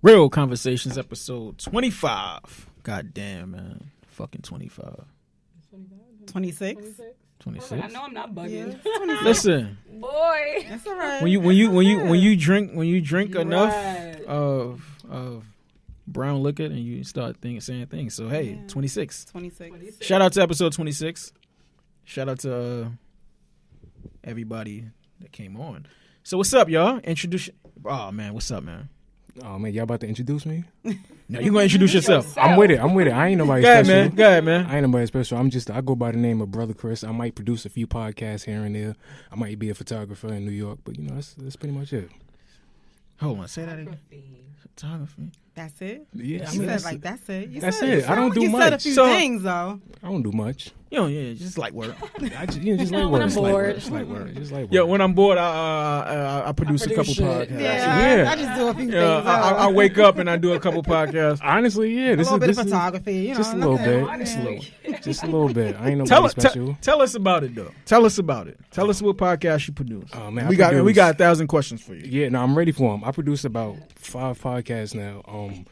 Real Conversations, episode 25. God damn, man. Fucking 25. 26? 26? I know I'm not bugging. Yeah, Listen. Boy. that's all right. When you drink enough of brown liquor and you start saying things. So hey, 26. 26. Shout out to episode 26. Shout out to everybody that came on. So what's up, y'all? Oh man, what's up, man? Oh man, y'all about to introduce me? No, you gonna introduce yourself. I'm with it. I ain't nobody Go ahead, special. man. Go ahead, man. I ain't nobody special. I go by the name of Brother Chris. I might produce a few podcasts here and there. I might be a photographer in New York, but that's pretty much it. Hold on, say that again. Photography. That's it? Yeah, You said like that's it. You That's said, it. I don't do you much. said a few things though. I don't do much. You know, yeah, just like work. Just like when work. I'm bored. Just like work. Just like work. Yeah, when I'm bored, I produce a couple shit. podcasts. Yeah. I just do a few Yeah, things. I wake up and I do a couple podcasts. Honestly, yeah. a This little bit of is photography, you know. just a little bit. nothing. Just a little bit. I ain't nobody special. Tell us about it though. Tell us about it. Tell us what podcast you produce. Oh man, we got 1,000 questions for you. Yeah, no, I'm ready for them. I produce about 5 podcasts now. I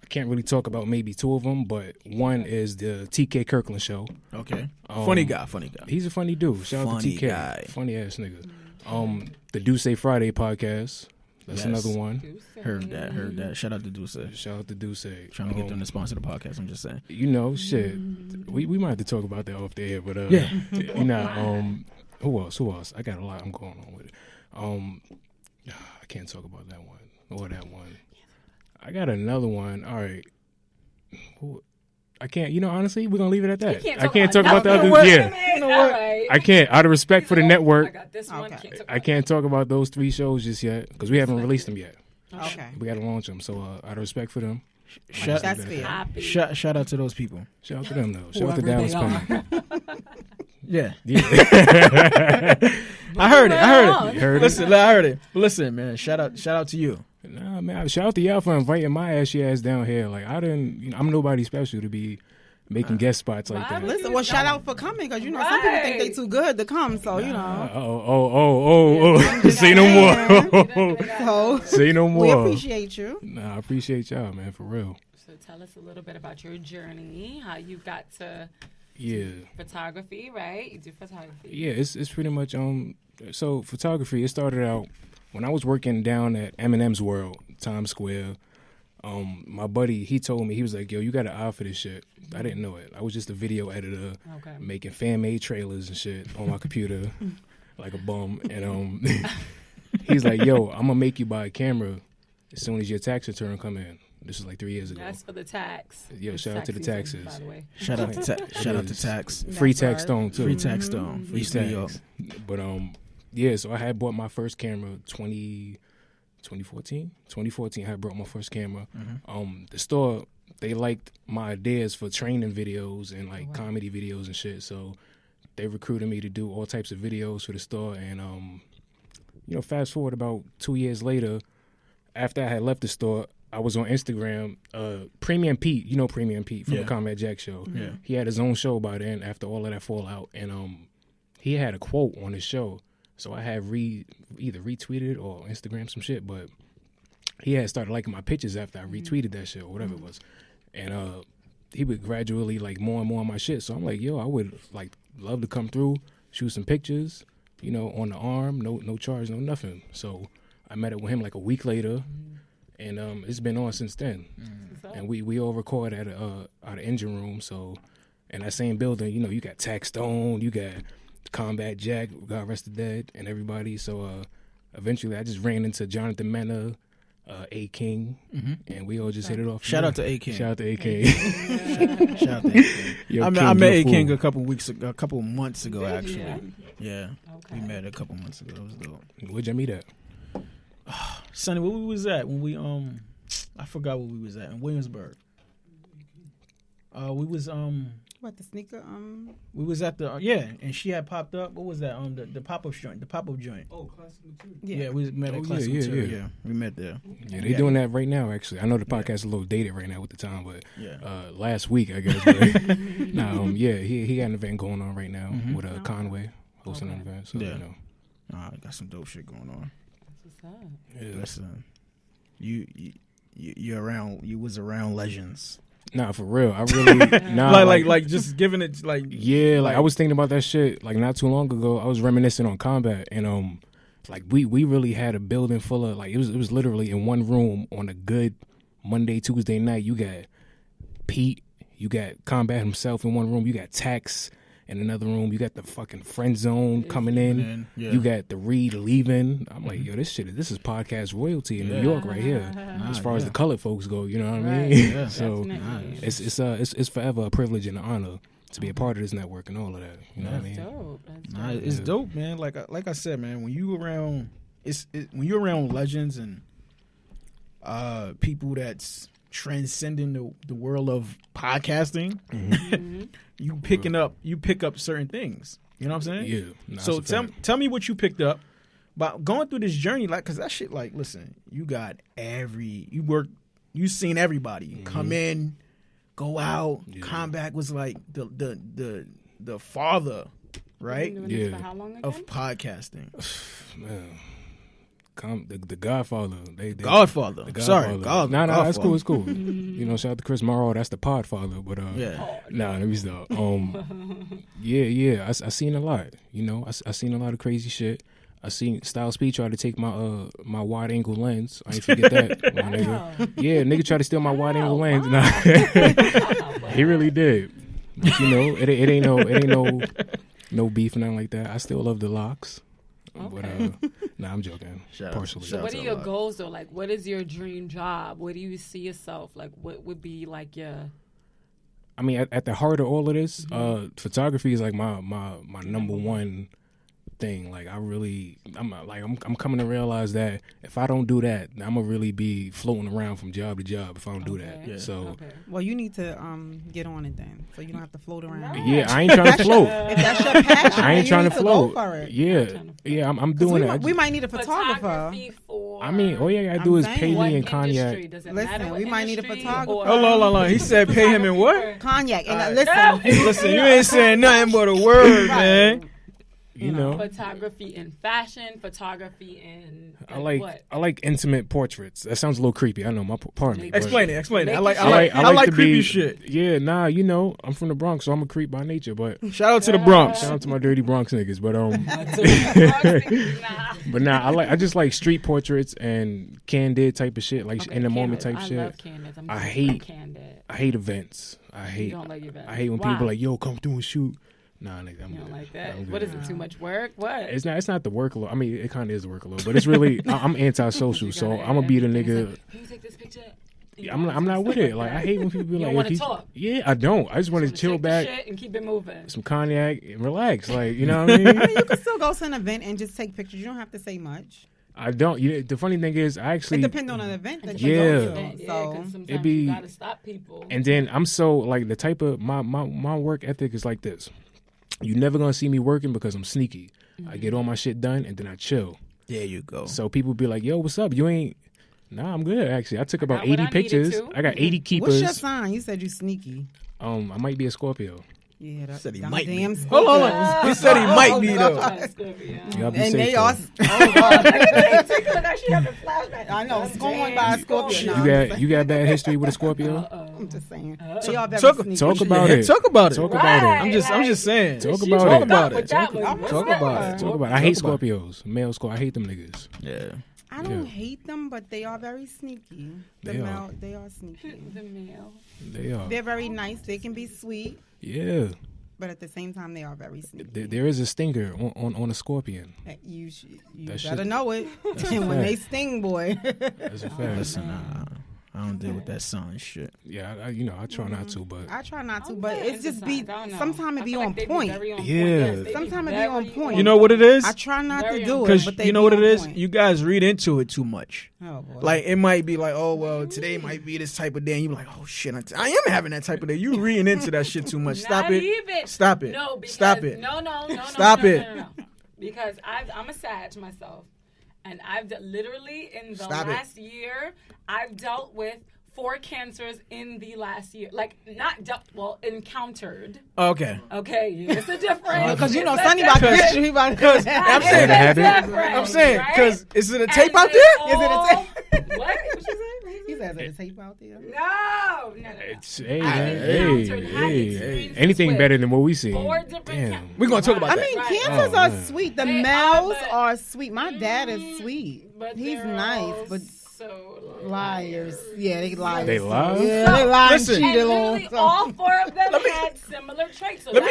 can't really talk about maybe 2 of them, but one is the TK Kirkland Show. Okay. Funny guy. He's a funny dude. Shout out to Funny TK. guy. Funny ass nigga. The Do Say Friday podcast. That's Yes. another one. Heard that. Shout out to Deuce. Shout out to Do Say. Trying to get them to sponsor the podcast. I'm just saying. You know, shit. We might have to talk about that off the air, but Yeah. you know, who else? I got a lot I'm going on with it. I can't talk about that one or that one. I got another one. All right. I can't. You know, honestly, we're gonna leave it at that. I can't talk about the other. Yeah. You know what? Right. I can't. Out of respect for the I network, got this one. Okay. I can't talk about those 3 shows just yet because we haven't released them yet. Okay. We got to launch them. So out of respect for them, That's fair. Happy. Shout out to those people. shout out to them though. Shout out to Whoever Dallas they Penn. Yeah. Yeah. I heard it. You heard it? Listen, I heard it. Listen, man. Shout out to you. Nah, man. Shout out to y'all for inviting my ashy ass down here. Like I didn't. You know, I'm nobody special to be making guest spots like that. Listen, well, shout out for coming because you know some people think they too good to come, so you know. Oh. Say no more. So Say no more. we appreciate you. Nah, I appreciate y'all, man, for real. So tell us a little bit about your journey, how you got to Yeah. photography, right? You do photography. Yeah, it's pretty much so photography, it started out when I was working down at Eminem's World, Times Square. My buddy, he told me, he was like, yo, you got an eye for this shit. I didn't know it. I was just a video editor making fan-made trailers and shit on my computer like a bum. And he's like, yo, I'm gonna make you buy a camera as soon as your tax return come in. This was like 3 years ago. That's for the tax. Yo, It's shout out to the tax season, taxes. by the way. Shout out to tax. Free That's tax right. stone too. Free tax stone. Free East New York. tax. But yeah, so I had bought my first camera 2014. I had brought my first camera. The store, they liked my ideas for training videos and like comedy videos and shit. So they recruited me to do all types of videos for the store. And you know, fast forward about 2 years later, after I had left the store, I was on Instagram. Premium Pete, you know Premium Pete from the Combat Jack show. Yeah. He had his own show by then after all of that fallout. And he had a quote on his show. So I had either retweeted or Instagram some shit, but he had started liking my pictures after I retweeted that shit or whatever it was. And he would gradually like more and more on my shit. So I'm like, yo, I would like love to come through, shoot some pictures, you know, on the arm, no charge, no nothing. So I met up with him like a week later, and it's been on since then. And we all record at our engine room. So in that same building, you know, you got Tax Stone, you got Combat Jack, God Rest the Dead, and everybody. So eventually I just ran into Jonathan Mena, A King, and we all just hit it off. Shout out to A King. Shout out to A King. Shout out to A King. Yo, I King, met you A fool. King a couple months ago actually. Yeah. Yeah. Okay. We met a couple months ago. It was dope. Where'd you meet at? Sonny, where we was at when we I forgot where we was at in Williamsburg. We was What, the sneaker? we was at the and she had popped up. What was that? The pop up joint. The pop up joint. Oh, classic material. Yeah, we met at Classic yeah. Material. Yeah, we met there. Yeah, they're doing that right now, actually. I know the podcast is a little dated right now with the time, but Yeah. last week, I guess. But, yeah, he got an event going on right now with Conway hosting an event. So, Yeah. you know. I got some dope shit going on. That's what's up. Yeah. Listen, you you was around legends. Nah, for real. I really nah. like just giving it like yeah. Like I was thinking about that shit like not too long ago. I was reminiscing on Combat and like we really had a building full of like it was literally in one room on a good Monday Tuesday night. You got Pete, you got Combat himself in one room. You got Tax in another room. You got the fucking Friend Zone coming in. Yeah. You got the Reed leaving. I'm like, yo, this is podcast royalty in New York right here. As far as the colored folks go, you know what I mean? Yeah. So it's forever a privilege and an honor to be a part of this network and all of that. You know what I mean? Dope. It's dope, man. Like I said, man, when you around when you're around legends and people that's transcending the world of podcasting, you pick up certain things. You know what I'm saying? Yeah. Nah, so tell me what you picked up about going through this journey, like, cause that shit, like, listen, you seen everybody come in, go out. Yeah. Combat was like the father, right? Yeah. For how long again? Of podcasting. Man. The Godfather. Godfather. The Godfather. Sorry, Nah, it's cool. It's cool. You know, shout out to Chris Morrow. That's the Podfather. But let me stop. Yeah. I seen a lot. You know, I seen a lot of crazy shit. I seen Styles P try to take my my wide angle lens. I ain't forget that, my nigga. Yeah, nigga tried to steal my wide angle lens. Nah. He really did. But, you know, it ain't no beef, nothing like that. I still love the locks. Okay. But nah, I'm joking. Partially. So what are your goals though? Like, what is your dream job? Where do you see yourself? Like, what would be like your? I mean, at the heart of all of this, photography is like my number one thing. Like I'm coming to realize that if I don't do that, I'm gonna really be floating around from job to job if I don't do that. Yeah. So well, you need to get on it then, so you don't have to float around. Yeah, I ain't trying to float. If that's your passion, I ain't trying to float. Go for it. Yeah, I'm doing it. We might need a photographer. I mean, all you gotta do is pay me in cognac. Listen, we might need a photographer. Hold on. He said pay him in what? Cognac. And listen, you ain't saying nothing but a word, man. You know, photography in fashion, photography in I like intimate portraits. That sounds a little creepy. I know. Pardon me. Explain it. I like creepy shit. Yeah, nah. You know, I'm from the Bronx, so I'm a creep by nature. But shout out to the Bronx. Shout out to my dirty Bronx niggas. But but nah. I just like street portraits and candid type of shit, like in the moment type shit. Love candid. I hate events. I hate when people are like, yo, come through and shoot. Nah, nigga, I'm good. Like that. What is it? Too much work? What? It's not the workload. I mean, it kind of is the workload, but it's really I'm antisocial, so I'm gonna be the nigga. Can you take this picture? I'm not with it. Like I hate when people be you like, want to talk. Yeah, I don't. I just want to chill back shit and keep it moving. Some cognac and relax. Like, you know what I mean? I mean, you can still go to an event and just take pictures. You don't have to say much. I don't. The funny thing is, I actually. It depends on an event that you go to. So sometimes you gotta stop people. And then I'm so like the type of my work ethic is like this. You're never gonna see me working because I'm sneaky. I get all my shit done and then I chill. There you go. So people be like, "Yo, what's up? You ain't?" Nah, I'm good actually. I took about 80 pictures. I got 80 keepers. What's your sign? You said you sneaky. I might be a Scorpio. Yeah, that said he might damn be. Hold on. He said he might be though. Y'all be and safe, they are. Oh God! She having flashbacks. I know. It's going by a Scorpio. You got bad history with a Scorpio? I'm just saying. Talk about it. Talk about it. Talk about it. I'm just saying. Talk about it. Talk about it. I hate Scorpios. Male Scorpio. I hate them niggas. Yeah. I don't hate them, but they are very sneaky. They are sneaky. The male. They are. They're very nice. They can be sweet. Yeah. But at the same time, they are very sneaky. There is a stinger on a scorpion. You better know it. And when they sting, boy. That's a fact. Listen, I don't deal with that sun shit. Yeah, I try not to, but I try not to, but it's just be. Sometimes it be on point. Yeah, sometimes it be on point. You know what it is? I try not to do it, but they you know what it is. Point. You guys read into it too much. Oh, boy. Like it might be like, oh well, today might be this type of day, and you be like, oh shit, I am having that type of day. You reading into that shit too much. Stop it. Stop it. No, because, stop it. No. Stop it. No. Because I'm a Sag myself, and I've literally in the last year I've dealt with 4 cancers in the last year. Like, not encountered. Okay. Okay, it's a difference. Because Sonny about to get you. I'm saying, because is it a tape out there? Is it a tape? What? What you say? He says there's a tape out there. No. Hey. Anything better than what we see. Damn. We're going to talk about I that. mean, cancers are sweet. The males are sweet. My dad is sweet. He's nice, but liars. Yeah, they lie. They lie? Yeah, they lie and Listen. cheat And along. literally all 4 of them had similar traits. So Let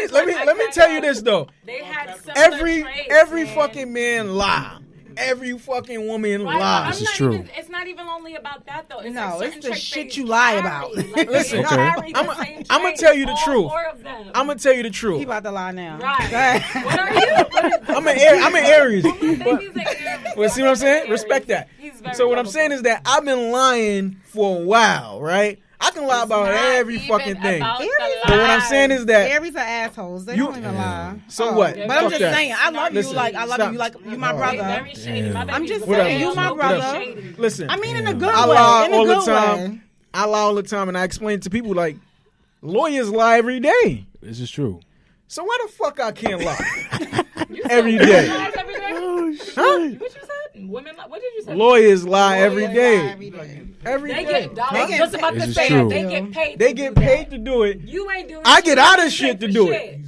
me tell you this though. They had similar traits. Every fucking man lie. Every fucking woman lies. This is true. It's not even only about that though. It's No, like it's the certain shit traits you they lie carry. about. Like, Listen, they okay. carry the I'm same gonna traits, tell you the all truth. 4 of them. I'm gonna tell you the truth. He about to lie now. Right. What are you? I'm an Aries. Well, he's an Aries. Well, see what I'm saying? Respect that. He's very So what I'm lovable. saying is that I've been lying for a while, right? I can lie about Not every even fucking thing. about the But what I'm saying is that Aries are assholes. They You- don't even lie. So what? But I'm Fuck just that. saying, I love Listen, you like I love stop. you like you my Oh. brother. Very shady. My I'm baby's just Whatever. saying, you my Whatever. brother. Listen, I mean, in a good I way. lie In a all the good time. way. I lie all the time, and I explain to people like lawyers lie every day. This is true. So why the fuck I can't lie You every said day? lies every day? Huh? What you said? Women? What did you say? Lawyers lie every Lie day. every day. Every They day. get dollars. They get Just about paid. to This say is that. true. They get paid. They to get do paid that. to do it. You ain't doing. I get out of shit shit to for do shit.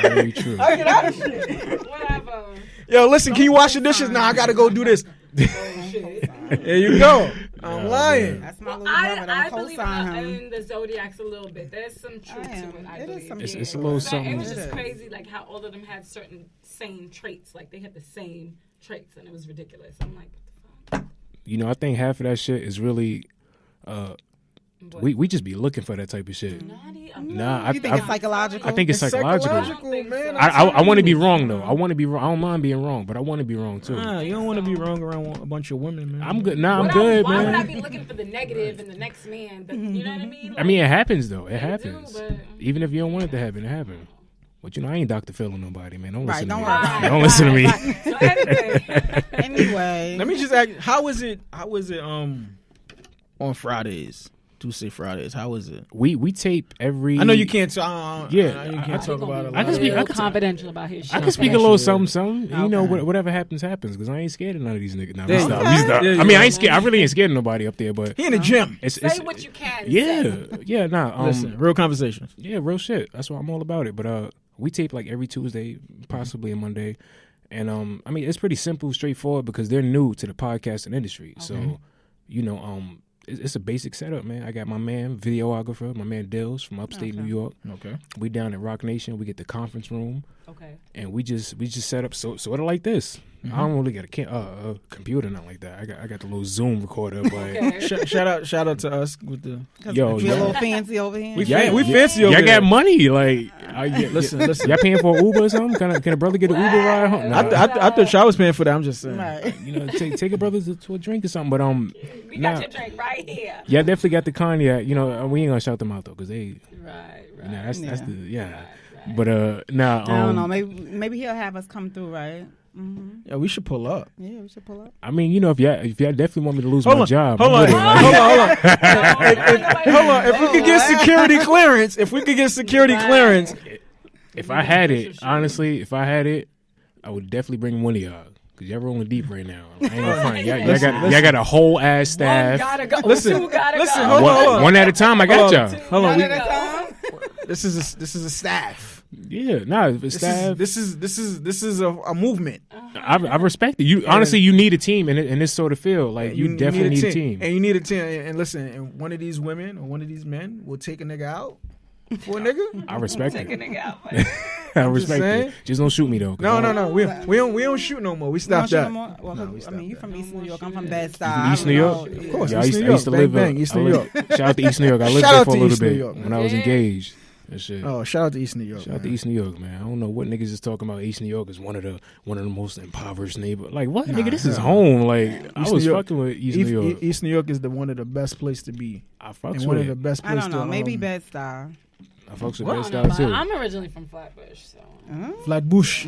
Very true. I get out of shit. Whatever. Yo, listen, can you wash the dishes? Nah, I gotta go do this. Shit. There you go. I'm lying. That's my little I brother. Don't believe co-sign him. in the zodiacs a little bit. There's some truth I am. to it. I It is believe. some It's a little But something. it was It just is. crazy, like how all of them had certain same traits. Like they had the same traits, and it was ridiculous. I'm like, what the fuck? You know, I think half of that shit is really But we just be looking for that type of shit. naughty, Nah, You think it's psychological? I think it's psychological. man. I want to be wrong though. I want to be wrong. I don't mind being wrong, but I want to be wrong too. Nah, you don't want to be wrong around a bunch of women, man. I'm good. Nah, I'm Why good, would I man. be looking for the negative in the next man? But, you know what I mean? I mean, it happens though. It They do, happens. but- Even if you don't want it to happen, it happens. But you know, I ain't Dr. Phil on nobody, man. Don't Right, listen don't to worry me. about it. Don't listen to me. So anyway, Anyway. Let me just ask, how is it on Fridays? Tuesday, Fridays. How is it? We tape every. I know you can't. You Yeah, can't talk about it. I can speak- I can- confidential about his shit. I can speak a little something, something. You know, Okay. whatever happens, happens. Because I ain't scared of none of these niggas. Nah, There we you stop. go. We stop. There you I mean, go. I ain't scared. I really ain't scared of nobody up there, but He in the gym. it's Say what you can. yeah, say. yeah. Nah, Listen, real conversations. yeah, real shit. That's what I'm all about it. But we tape like every Tuesday, possibly a Monday, and I mean, it's pretty simple, straightforward because they're new to the podcasting industry. So, you know, it's a basic setup, man. I got my man, videographer, my man Dills from upstate New York. Okay. We down at Rock Nation. We get the conference room, Okay. and we just set up sort of like this. I don't really got a computer, nothing like that. I got the little Zoom recorder, but Okay. Shout out to us with the. Yo, we a little fancy over here. We fancy over y'all there. got money, like Listen. y'all paying for an Uber or something? Can a brother get an Uber ride home? I thought y'all was paying for that. I'm just saying. Right. You know, take a brother to a drink or something. But We nah. got your drink right here. Yeah, definitely got the cognac. You know, we ain't gonna shout them out though, cause they, Right. you know, that's Yeah. the yeah. But nah, I don't know. Maybe he'll have us come through, right? Mm-hmm. Yeah, we should pull up. Yeah, we should pull up. I mean, you know, if y'all definitely want me to lose Hold my on. job, Hold I'm on. with it, like- Hold on. If we could get security clearance, If I had it, honestly, I would definitely bring one of y'all. Cause y'all rolling deep right now. I ain't gonna front. Y'all got a whole ass staff. Gotta go. Listen, Two gotta listen, go. hold on. One at a time. I got Hold y'all. on. Hold on. Gotta go. This is a staff. Yeah, nah, staff. This is a movement. I respect it. You honestly, you need a team in this sort of field. Like you definitely need a team. And you need a team. And listen, and one of these women or one of these men will take a nigga out for a nigga. I respect Take a it. nigga out. I respect saying. it. Just don't shoot me though. 'cause No. I don't- We don't shoot no more. We You stopped wanna that. shoot no more? Well, No, we I stopped mean, you that. from East New York. I'm from Bed You Stuy. from East New York? Of course. Yeah, East New I used to York. live Bang, East New York. Shout out to East New York. I lived Shout there out for a to little East New bit York, when I was Yeah. engaged. That shit. Oh, shout out to East New York. Shout out to man. East New York, man. I don't know what niggas is talking about. East New York is one of the most impoverished neighborhoods. Like what, nigga? This is home. Like I East was New York- fucking with East New York. East New York is one of the best place to be. I fucks And one with of the it. best I places don't know. to Maybe Bed Stuy. I fucks with I that don't know, style but too. I'm originally from Flatbush, so. Flatbush.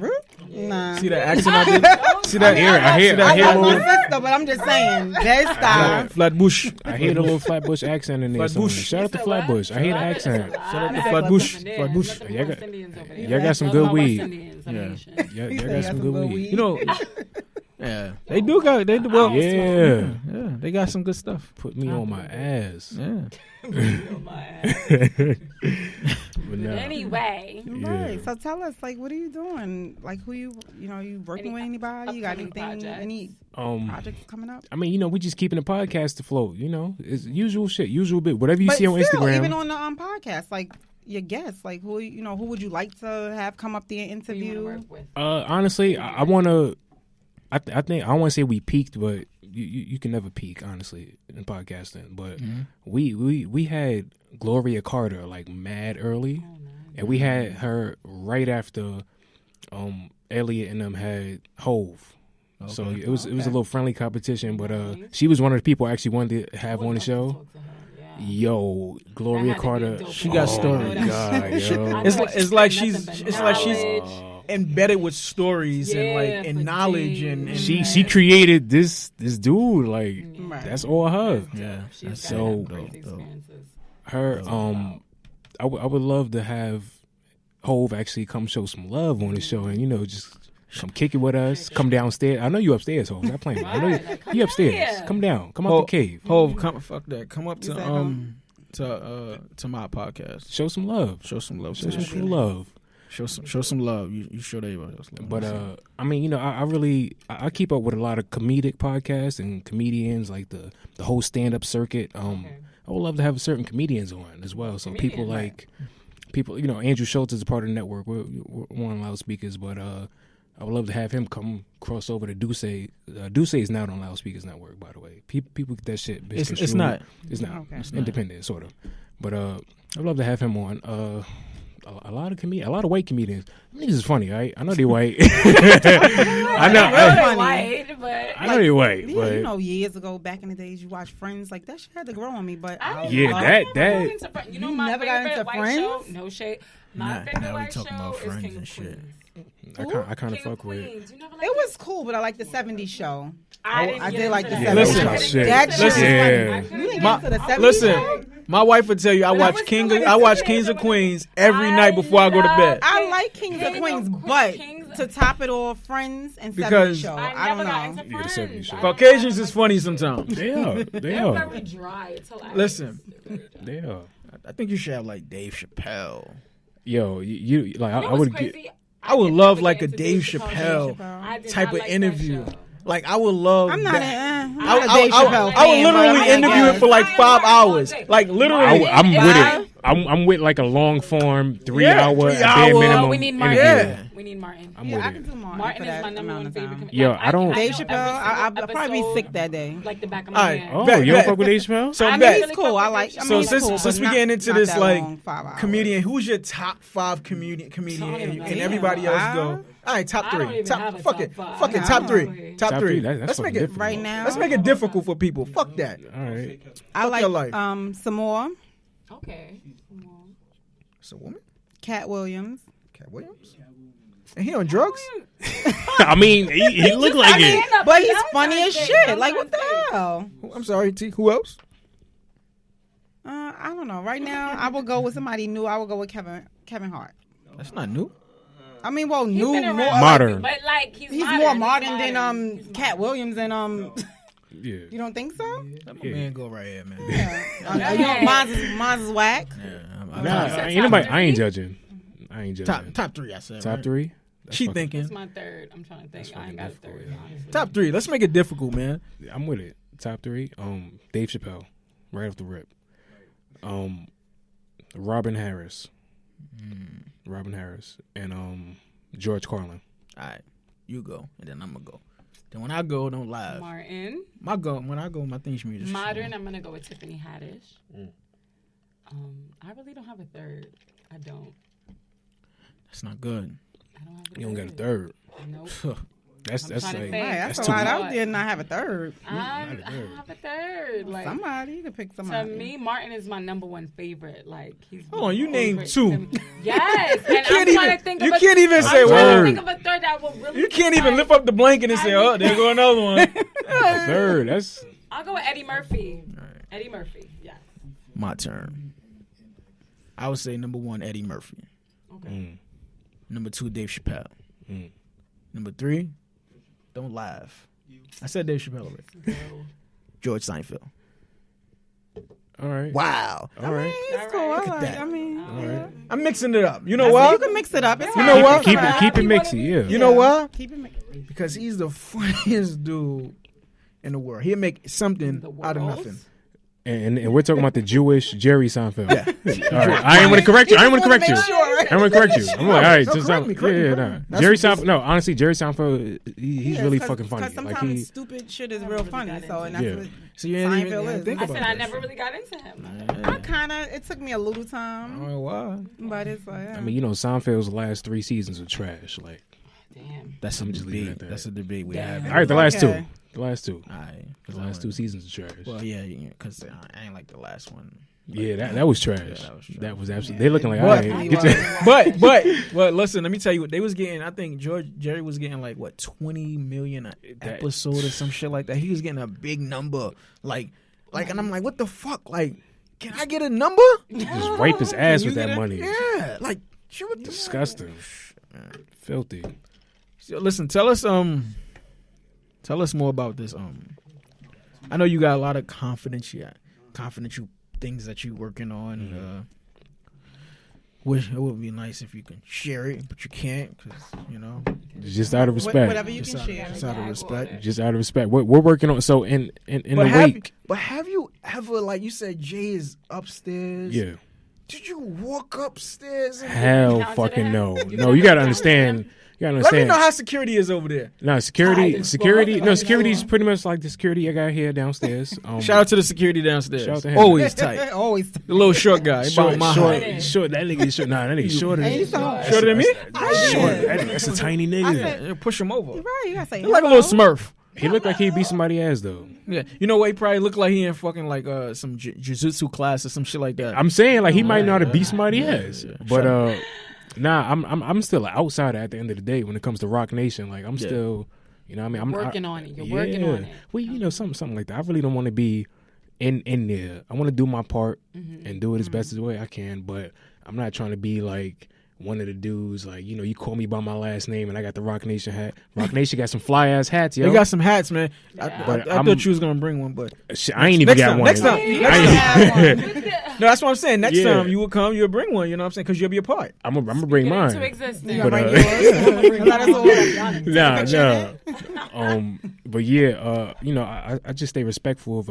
Nah. See that accent I did? See that? I hear I love little- my sister, but I'm just saying. Bed Stuy. Flatbush. I hear the little Flatbush accent in there. Flatbush. somewhere. Shout out to Flatbush. I hear the accent. Shout out to Flatbush. Flatbush. Y'all got some good weed. Yeah. Y'all got some good weed. You know, yeah, they do got well. Yeah. They got some good stuff. Put me on my ass. Yeah. Put me on my ass. But anyway. Right. So tell us, like, what are you doing? Like, who you working with anybody? You got anything, any projects coming up? I mean, we just keeping the podcast afloat. It's usual shit, usual bit. Whatever you see on Instagram. Even on the podcast, like your guests, like who would you like to have come up there and interview? Honestly, I want to. I think I don't want to say we peaked, but you can never peak, honestly, in podcasting. But we had Gloria Carter like mad early, and we had her right after Elliot and them had Hove. Okay. So it was a little friendly competition, but she was one of the people I actually wanted to have on the show. Yo, Gloria Carter, she got stories. God, yo. It's like she's embedded with stories and knowledge and she created this dude, like that's all her. Yeah, that's so her I would love to have Hove actually come show some love on the show and just come kick it with us. Come downstairs. I know you upstairs, Hove. Stop playing. I know you upstairs. Come down. Come out the cave. Hove, fuck that. Come up to my podcast. Show some love. Show some love. Show some true love. Show some love. You showed everybody else love. But I mean, I keep up with a lot of comedic podcasts and comedians, like the whole stand up circuit. I would love to have certain comedians on as well. So people, Andrew Schultz is a part of the network. We're on loudspeakers, but I would love to have him come cross over to Duce. Duce is not on Loudspeakers Network, by the way. People get that shit. It's not. It's not. Okay. It's independent, sort of. But I'd love to have him on. A lot of white comedians. Niggas is funny, right? I know they white. I know they white. But years ago, back in the days, you watched Friends. Like that shit had to grow on me. But my never got into Friends. Show, no shade. My favorite white show about is Friends King and of shit. Queens. I kind of fuck with it. It was cool, but I like the 70s show. I did like the 70s show. That shit was funny. You didn't get to the 70s show? My wife would tell you I watch Kings of Queens every night before I go to bed. I like Kings of Queens, but to top it all, Friends and 70s show. I don't know. Yeah, the 70s show. Caucasians is funny sometimes. They are. They're very dry. It's hilarious. Listen, they are. I think you should have like Dave Chappelle. Yo, you like I would get. I would love like a Dave Chappelle type of interview. Like I would love. I'm not. that. I would literally interview it for like 5 hours. Like literally, I'm with it. I'm with like a long form 3 hour bare minimum. We need Martin. Yeah. We need Martin. I'm with I it. can do Martin. Martin is my number one favorite comedian. Yo, I don't. Dave Chappelle. I'll probably be sick that day. Like the back of my hand. Oh, you don't fuck with Dave Chappelle? So he's cool. I like. So since we getting into this like comedian, who's your top 5 comedian? And everybody else go. All right, top 3. Fuck it, top 3. Top 3. Let's make it right now. Let's make it difficult for people. Fuck that. All right. I like some more. Okay. It's a woman. Cat Williams. And he on drugs? I mean, he looked like it. But he's funny as shit. Like, what the hell? I'm sorry, T. Who else? I don't know. Right now, I will go with somebody new. I will go with Kevin Hart. That's not new. I mean, well, new, more modern. But like, he's more modern than Cat Williams and Yeah. You don't think so? That man go right here, man. Yeah. Mine's is whack. Yeah, I ain't judging. Top 3, I said. Top 3? She thinking. It's my third. I'm trying to think. I ain't got a third. Top 3. Let's make it difficult, man. I'm with it. Top 3. Dave Chappelle, right off the rip. Robin Harris, and George Carlin. All right, you go, and then I'm gonna go. Then when I go, don't lie. Martin. When I go, my thing's music. Modern. I'm gonna go with Tiffany Haddish. I really don't have a third. I don't. That's not good. I don't have a third. You don't got a third. Nope. That's like that's a lot out there. Not have a third. I don't have a third. Like somebody, you can pick somebody. To me, Martin is my number one favorite. Like he's. Hold on, you named 2. Yes, and I'm trying to think of. You can't even say word. Think of a third that will really. You can't even lift up the blanket and say, "Oh, there go another one." Third. That's. I'll go with Eddie Murphy. Right. Eddie Murphy. Yeah. My turn. I would say number 1, Eddie Murphy. Okay. Number 2, Dave Chappelle. Number 3, don't laugh. I said Dave Chappelle already. George Seinfeld. All right. Wow. All right. It's cool. Look at that. I mean, All right. I'm mixing it up. You know why? you can mix it up. It's You know fine. what? Keep it mixy. Yeah. You know why? Keep it mixy. Because he's the funniest dude in the world. He'll make something out of nothing. And we're talking about the Jewish Jerry Seinfeld. Yeah. All right. I ain't want to correct you. I ain't want to correct you. Sure. I'm gonna correct you. I'm like, all right, No, just correct me, correct me. nah. That's Jerry what this- Seinfeld. No, honestly, Jerry Seinfeld, he's really fucking funny. Because Like sometimes stupid shit is real funny. So and that's Yeah. what So you ain't even Seinfeld is. think I about said I that never shit. really got into him. I kind of. It took me a little time, Oh, wow. but it's like. I mean, Seinfeld's last 3 seasons are trash. Like, Damn. That's a I'm just leaving it debate. at that. That's a debate we Damn. have. all right, the last Okay. two. The last two. All right. The last 2 seasons are trash. Well, yeah, because I ain't like the last one. Yeah, that was trash. that was trash. That was absolutely. They looking like, But- all right, get your, but listen, let me tell you what they was getting. I think Jerry was getting like what 20 million an episode or some shit like that. He was getting a big number, like, and I'm like, what the fuck? Like, can I get a number? just wipe his ass Can with you that get money. Yeah, like, shit, what the Disgusting. Filthy. So, listen, tell us more about this. I know you got a lot of confidential things that you working on. Wish it would be nice if you can share it, but you can't because Just out of respect. Whatever you just can share. out of respect. Just out of respect. We're working on. So in the week. But have you ever, like you said, Jay is upstairs? Yeah. Did you walk upstairs? Hell Counted fucking it? no. You No, you gotta understand. You gotta Let me understand. know how security is over there. No, security. No, security's pretty much like the security I got here downstairs. Shout out to the security downstairs. Shout out to him. Always tight. Always. The little short guy. Short, About my short, height. short. That nigga is short. Nah, that nigga shorter. And you than saw Shorter than me? Short. That's a tiny nigga. Yeah, push him over. Right, you gotta say He's like a little Smurf. He looked like he'd beat somebody's ass though. Yeah, you know what? He probably looked like he in fucking like some jiu-jitsu class or some shit like that. I'm saying like he might know how to beat somebody's ass, but nah, I'm still an outsider at the end of the day when it comes to Rock Nation. Like I'm still, you know, what I mean, I'm Working on it. You're working on it. Well, you know, something like that. I really don't want to be in there. I want to do my part and do it as best as way I can, but I'm not trying to be like one of the dudes, like, you know, you call me by my last name and I got the Rock Nation hat. Rock Nation got some fly ass hats, yo. They got some hats, man. I I'm- thought you was gonna bring one, but Shit, I ain't even got one. next time. No, that's what I'm saying. Next Yeah. time you will come, you'll bring one. You know what I'm saying? Because you'll be a part. I'm gonna bring Get mine. into existence. But, but yeah, you know, I just stay respectful of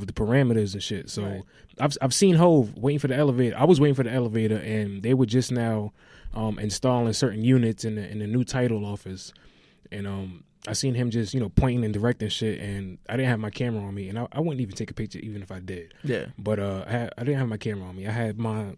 the parameters and shit. So I've seen Hove waiting for the elevator. I was waiting for the elevator, and they were just now installing certain units in the new Tidal office, and I seen him just, you know, pointing and directing shit, and I didn't have my camera on me, and I wouldn't even take a picture even if I did. Yeah. But I didn't have my camera on me. I had my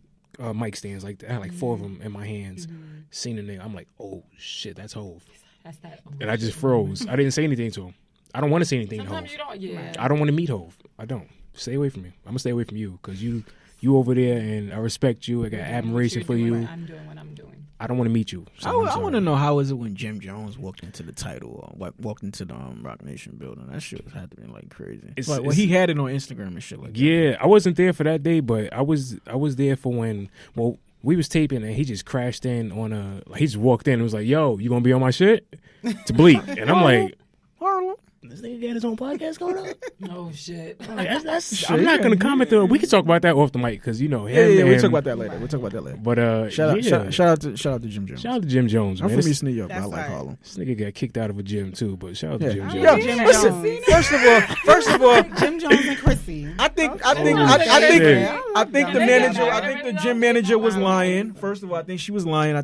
mic stands, like I had like 4 of them in my hands. Seen the nigga, I'm like, oh shit, that's Hove. That's that. And I just froze. I didn't say anything to him. I don't want to say anything to Hove. Sometimes you don't. Yeah. I don't want to meet Hove. I don't. Stay away from me. I'm gonna stay away from you because you over there, and I respect you. I got admiration for you. I'm doing what I'm doing. I don't want to meet you. So I want to know how is it when Jim Jones walked into the Tidal, walked into the Rock Nation building. That shit had to be like crazy. Well, he had it on Instagram and shit like that. Yeah, I wasn't there for that day, but I was there for when we was taping and he just crashed in on he just walked in and was like, "Yo, you gonna be on my shit?" to Bleak, and I'm like, Harlem. this nigga got his own podcast going on. Oh shit. Like, that's I'm not gonna comment on. We can talk about that off the mic because you know him. Yeah, we'll and- talk about that later. But Shout out to Jim Jones. Shout out to Jim Jones. I'm Man. from This, East New York, but I That's like right. Harlem. this nigga got kicked out of a gym too. But shout out to Jim Jones. Yo, Jim listen. Jones. First of all, Jim Jones and Chrissy. I think shit. the gym manager was lying. First of all, I think she was lying.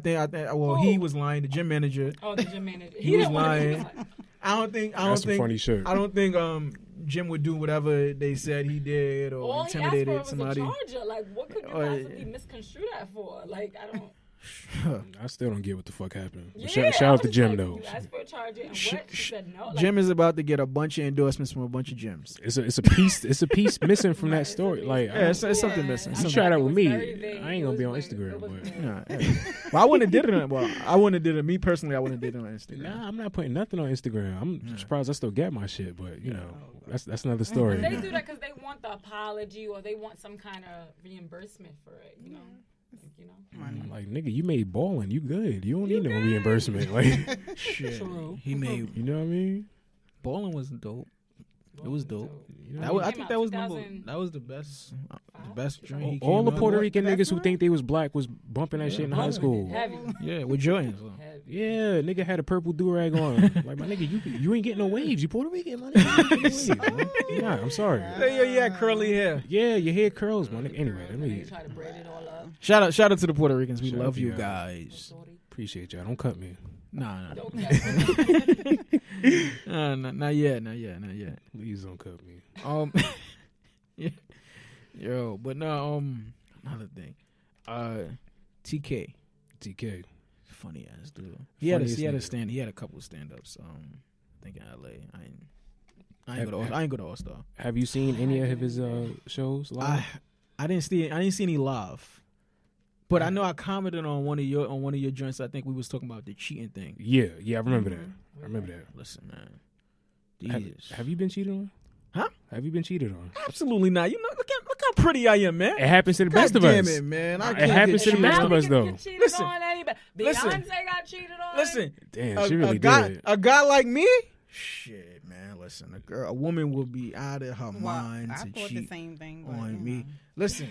He was lying. The gym manager. Oh, the gym manager. He was didn't wanna be lying. like- That's some funny shit. I don't think Jim would do whatever they said he did or All he asked for intimidated was somebody. a charger. Like, what could you possibly misconstrue that for? Like, I don't. I still don't get what the fuck happened. But Yeah, shout out to I was Jim like, though. You asked for a charger and what? She said no. Like, Jim is about to get a bunch of endorsements from a bunch of gyms. It's a piece missing from that story. Like, Yeah, it's something missing. you Something- try that with me. very vague. I ain't It gonna was be on weird. Instagram, It was but weird. Yeah. Well, I wouldn't have did it. Well, I wouldn't have did it. Me personally, I wouldn't have did it on Instagram. nah, I'm not putting nothing on Instagram. I'm surprised I still get my shit, but you know, that's another story. They do that because they want the apology or they want some kind of reimbursement for it. You know. Like, you know. Like, nigga, you made balling. You good. You don't need no reimbursement. Like, Shit. True. He made you know what I mean? bowling was dope. It was dope. You That know? was, I Came think out that was 2000. that was the best joint. he All came the out Puerto with. Rican niggas who think they was black was bumping that shit in high school. Heavy. Yeah, with Jordans. Yeah, nigga had a purple do-rag on. Like, my nigga, you ain't getting no waves. You Puerto Rican, my nigga. You ain't getting no waves, bro. Nah, I'm sorry. Yeah, you had curly hair. Yeah, your hair curls, my nigga. Anyway, let And then me you try to braid it all up. Shout out to the Puerto Ricans. We Shout love out to you y'all. guys. appreciate y'all. Don't cut me. Nah. Don't get Not yet. Please don't cut me. Yeah. Yo, but no, another thing. TK, funny ass dude. He had a couple stand ups. I think in LA. I ain't go to All Star. Have you seen any of his shows live? I didn't see any live. But I know I commented on one of your joints. I think we was talking about the cheating thing. Yeah, I remember that. Listen, man. Have you been cheated on? Huh? Have you been cheated on? Absolutely not. You know, look how pretty I am, man. It happens to the best of us. Damn it, man. It happens to the best of us, though. Listen. Beyonce got cheated on. Listen. Damn, she really did. A guy like me? Shit, man. Listen, a woman will be out of her mind I to thought cheat the same thing on me. Listen.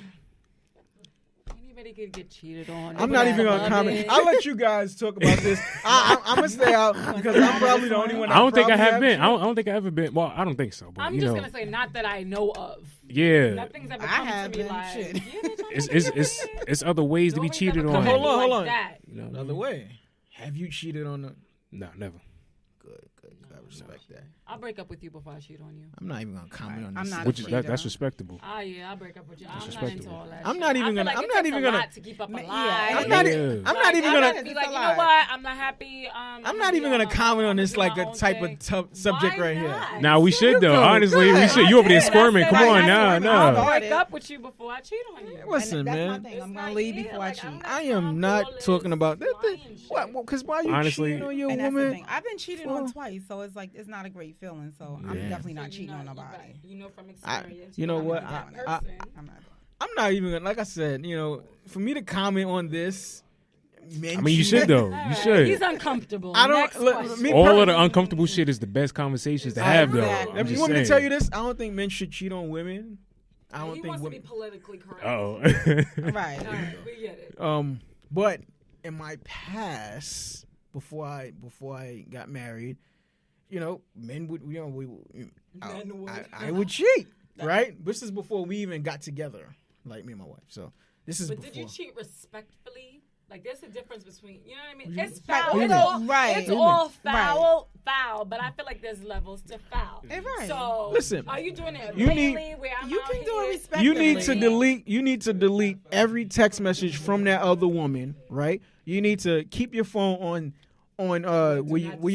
Anybody could get cheated on. I'm not even gonna comment. I'll let you guys talk about this. I'm gonna stay out because I'm probably the only one. I don't think I have been. I don't think I ever been. Well, I don't think so. But I'm just gonna say not that I know of. Yeah. Nothing's ever come to me like. Shit. It's other ways to be cheated on. Hold on. You know, Another way. Have you cheated on the? No, never. Good. I respect that. I'll break up with you before I cheat on you. I'm not even gonna comment on I'm this. not Which a is cheater. that's respectable. Oh yeah, I'll break up with you. I'm not into respectable. all that. I'm shit. not even I feel gonna- like I'm it not takes even a gonna- lot to keep up a lie. I'm not even I'd gonna. rather be like, you know what? I'm not happy. I'm not even gonna comment on this like a type of subject right here. Now we should though. Go Honestly, we ahead. should. You over there squirming? I Come said on, I'll nah. break up with you before I cheat on you. Listen, That's man. my thing. I'm gonna leave before I cheat. I am not talking about that. What? Because why you Honestly- cheating on your And that's the woman? thing. I've been cheated on twice, so it's like it's not a great feeling. So I'm Yeah. definitely not cheating on nobody. You know from experience. You know you're what? not that I- person. I'm not. I'm not even gonna. Like I said, for me to comment on this. I mean, you should though. You should. He's uncomfortable. I don't. Next Look, question. me All of per- the uncomfortable shit is the best conversations to have though. Exactly. I'm If you just want me to saying. tell you this, I don't think men should cheat on women. I don't He think wants to be women. politically correct. Oh. Right. All right, we get it. But in my past, before I got married, men would, I would cheat, right? This is before we even got together, like me and my wife. So this is But before. did you cheat respectfully? Like, there's a difference between, you know what I mean? What It's you mean? foul. What It's you all, mean? Right. it's What you all foul, but I feel like there's levels to foul. Right. So, Listen, are you doing it you need- blatantly where I'm You out can do it here? respectfully. You need to delete every text message from that other woman, right? You need to keep your phone on where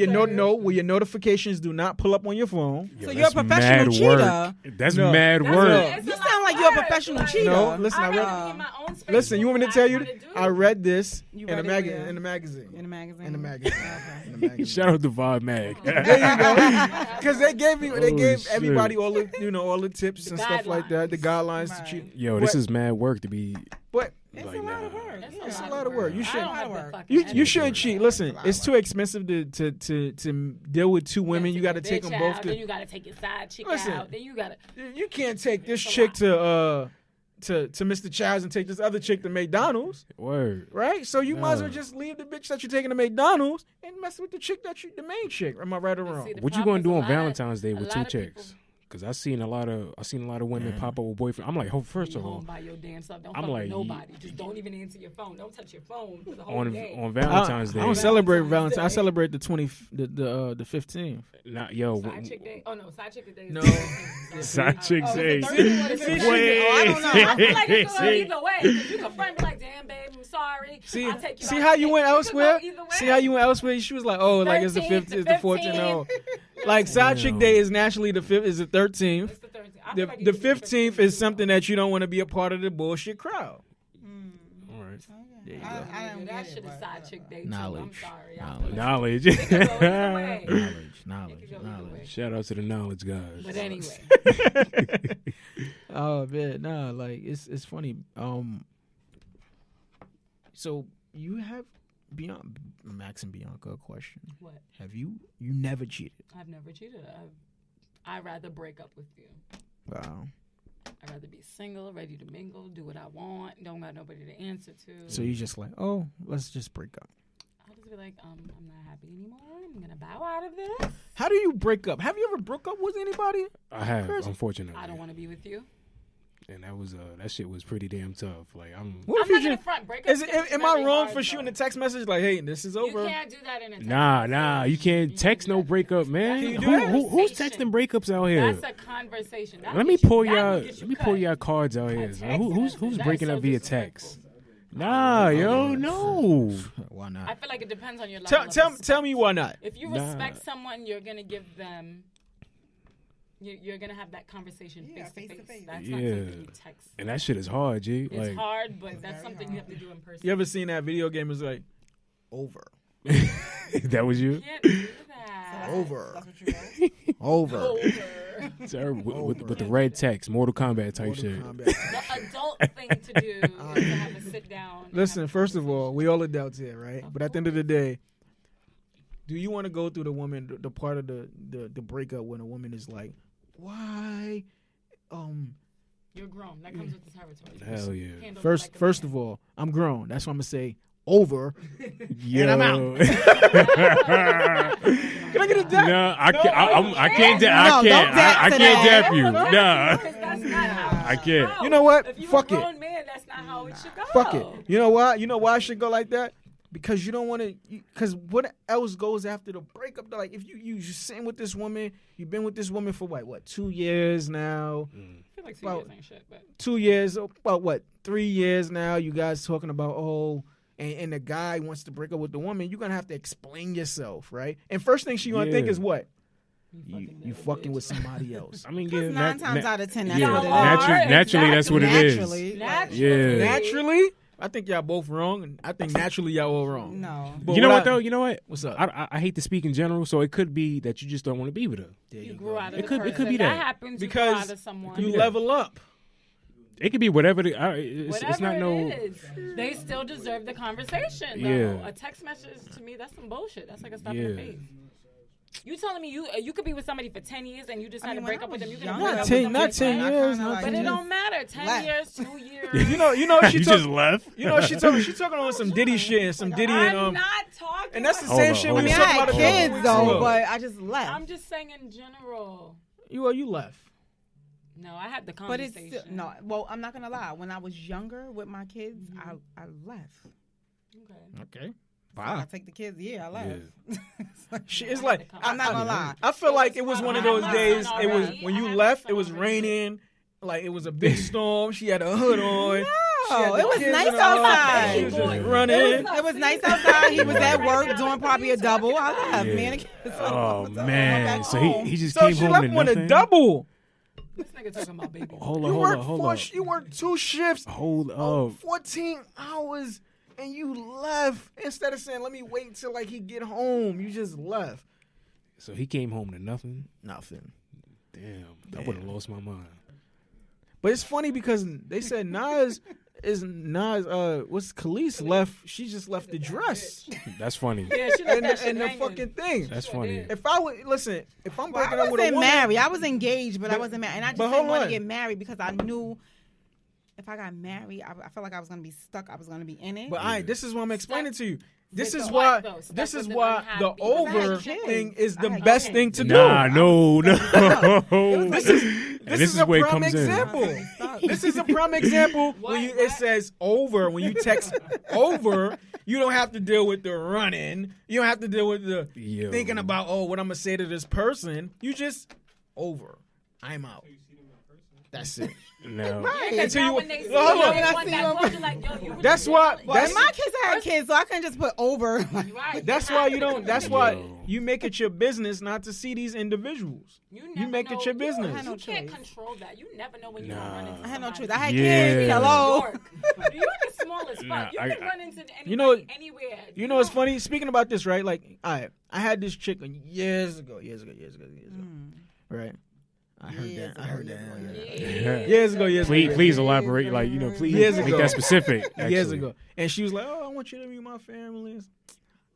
your notifications do not pull up on your phone. So you're a professional mad cheater. work. That's No. mad That's work. it. It's You a sound lot like of you're a work. professional Like, cheater. No, listen, I'd I rather read. be in my own space Listen, you want me to than tell I you? wanna do I it. read this You in a read it magazine. where? In a magazine. In a magazine. In a magazine. Okay. In a magazine. Shout out to Vibe Mag. There you go. Because they gave shit. everybody all the tips and stuff like that, the guidelines to Right. cheat. Yo, this But- is mad work to be. But It's Like, a lot of nah. work. it's a lot of work. You I should don't have the work. fucking you energy. shouldn't cheat. Listen, it's too expensive to deal with two women. You got to take them both. Then you got to take your side chick Listen. out. Then you got to. You can't take this chick to Mr. Child's and take this other chick to McDonald's, Word. right? So you might as well No. just leave the bitch that you're taking to McDonald's and mess with the chick the main chick. Am I right or wrong? See, the What you problem gonna do is on a lot- Valentine's Day a with lot two of chicks? people- Cause I seen a lot of women pop up with boyfriend. I'm like, first You of all, home by your damn self. Don't I'm fuck like, with nobody. Just don't even answer your phone. Don't touch your phone for the whole on day. on Valentine's Day. I don't celebrate Valentine's Valentine's. I Day. celebrate the 15th. Not yo. Side chick day. Oh no, side chick day. is No. the 15th. Side chick Oh, day. is it 30th or the 15th? Wait. I don't know. I feel like it could go See? either way. 'Cause you can front be like, damn, babe, I'm sorry. See, I'll take you see out how to you eat. went It could elsewhere. go either way. See how you went elsewhere. She was like, oh, like it's the 13th, 15th, it's the 14th. No, like side chick Damn. day is naturally the 5th, is the 13th. It's the 13th. I feel like it The could be 15th is something that you don't want to be a part of the bullshit crowd. All right. There you I go. don't That get shit it, is but side chick day too. I'm Knowledge. sorry. Knowledge. Knowledge. It could go either way. Knowledge. Shout out to the knowledge guys. But anyway, Oh man, nah, like it's funny. So you have Max and Bianca a question. what? Have you never cheated? I've never cheated. I'd rather break up with you. Wow. I'd rather be single, ready to mingle, do what I want, don't got nobody to answer to. So you just like, oh, let's just break up. I'll just be like, I'm not happy anymore. I'm gonna bow out of this. How do you break up? Have you ever broke up with anybody? I have, unfortunately. I don't want to be with you. And that was that shit was pretty damn tough. Like What if I'm you not just front. Break is up it, am I wrong for shooting a text message like, hey, this is over? You can't do that in a text Nah, you can't text no breakup, man. Can you do that? Who's texting breakups out here? That's a conversation. Let me pull y'all cards out here. Who's breaking up via text? Nah, yo, no. Why not? I feel like it depends on your level. Tell me why not. If you respect someone, you're gonna give them. You're gonna have that conversation face to face. That's not something you text. And that shit is hard, G. It's hard, but that's something you have to do in person. You ever seen that video game? It's like over. That was you? You can't do that. Over. That's what you wrote? Over. Terrible. With the red text, Mortal Kombat type shit. The adult thing to do is to have a sit down. Listen, first of all, we all adults here, right? But at the end of the day, do you want to go through the part of the breakup when a woman is like, why? You're grown. That comes with the territory. Hell yeah. First of all, I'm grown. That's why I'm gonna say over. Yo. And I'm out. Can I get a dap? No, I can't. I can't dap you. Nah, I can't. You know what? If you're Fuck a it. grown man, that's not how it should go. Fuck it. You know why? You know why I should go like that? Because you don't want to. Because what else goes after the breakup? Like if you sitting with this woman, you've been with this woman for what 2 years now. I feel like 2 years ain't shit, but 2 years, about what 3 years now. You guys talking about and the guy wants to break up with the woman. You're gonna have to explain yourself, right? And first thing she gonna think is what? You fucking with somebody else. I mean, 9 times out of 10, that's yeah, what it is. naturally, that's what it is. Naturally. Naturally, I think y'all both wrong, and I think naturally y'all all wrong. No. But You know what though? You know what? What's up? I hate to speak in general, so it could be that you just don't want to be with her. you grew out of It the could person. be that. happens Because you grew out of someone. you level up. It could be whatever. It's Whatever not no. it is, they still deserve the conversation. Though. Yeah. A text message to me, that's some bullshit. That's like a slap in the face. You telling me you could be with somebody for 10 years and you decide to break up with them? You can Not 10 years. But it don't matter. 10 years, 2 years. You know, she You just left. You know, she talking on some Diddy shit and some Diddy and I'm not talking. and that's the about same on, shit hold we on. was I talking had about a couple kids weeks though, ago. but I just left. I'm just saying in general. You left. No, I had the But it's conversation. still, no. Well, I'm not gonna lie. When I was younger with my kids, I left. Okay. I take the kids. Yeah, I left. It's like I'm not gonna lie. I feel like it was one of those days. It was already. when I you had left. my It was son already. raining. Like it was a big storm. She had a hood on. No, it was nice outside. She was just running. It was nice outside. He was at work doing probably a double. I left, Yeah. man. Oh man, so he just So came she home left to with nothing. a double. This nigga talking about baby. Hold You on. worked 2 shifts. Hold up. 14 hours, and you left instead of saying, "Let me wait till like he get home." You just left. So he came home to nothing. Nothing. Damn, I would have lost my mind. But it's funny because they said Nas what's Khalees left? She just left the dress That's funny. Yeah, she left that shit and the hanging. fucking thing. That's funny. If I would listen, if I'm breaking I up with a wasn't woman, married. I was engaged, but I wasn't married. And I just but didn't hold want on. to get married because I knew if I got married, I felt like I was going to be stuck. I was going to be in it. But this is what I'm explaining to you. This With is the why. what, though? Stuck This is with an why unhappy the because I had over kids. thing is the I had best kids. thing to do. Nah, no. This is is a where it prime comes in. example. This is a prime example when it says over. When you text over, you don't have to deal with the running. You don't have to deal with the Yo. thinking about what I'm gonna say to this person. You just over. I'm out. That's it. No. Until you. When they see Hold you, on. they want that closure, like, yo, you really That's why. feel it. That's my kids had kids, so I couldn't just put over. Right. That's why you don't. That's why Yo. you make it your business not to see these individuals. You make it your business. had no You can't choice. control that. You never know when you're Nah. gonna run into I had no somebody. choice. I had Yeah. kids. Hello. New York. New York is small as fuck. Nah, You can run into anybody You know- anywhere. You know what's funny? Speaking about this, right? Like, I had this chick years ago. Right? I heard that. Years ago. Please elaborate. Like, please Years make ago. that specific. Years actually. ago. And she was like, "Oh, I want you to meet my family."